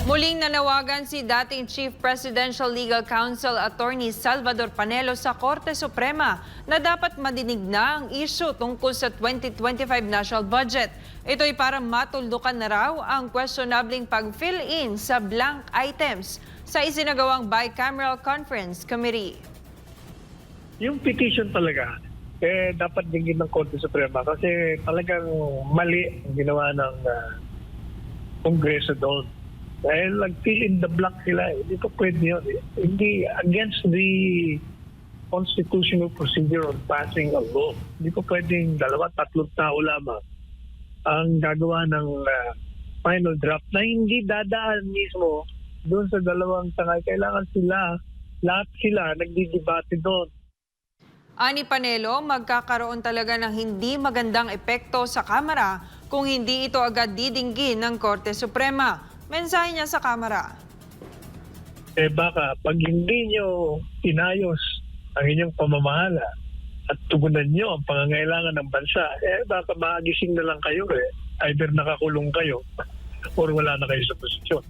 Muling nanawagan si dating Chief Presidential Legal Counsel Attorney Salvador Panelo sa Korte Suprema na dapat madinig na ang issue tungkol sa 2025 national budget. Ito'y para matuldukan na raw ang questionabling pag-fill-in sa blank items sa isinagawang bicameral conference committee. Yung petition talaga, dapat dinggin ng Korte Suprema kasi talagang mali ang ginawa ng Kongreso doon. Dahil nag-fill in the blank sila. Hindi pa pwede yun. Hindi against the constitutional procedure of passing a law. Hindi pa pwedeng 2-3 tao lamang ang gagawa ng final draft na hindi dadaan mismo doon sa dalawang tangay. Kailangan lahat sila nagdidebate doon. Ani Panelo, magkakaroon talaga ng hindi magandang epekto sa Kamara kung hindi ito agad didinggin ng Korte Suprema. Mensahe niya sa Kamara. Baka pag hindi nyo inayos ang inyong pamamahala at tugunan nyo ang pangangailangan ng bansa, baka maagising na lang kayo. Either nakakulong kayo or wala na kayo sa posisyon.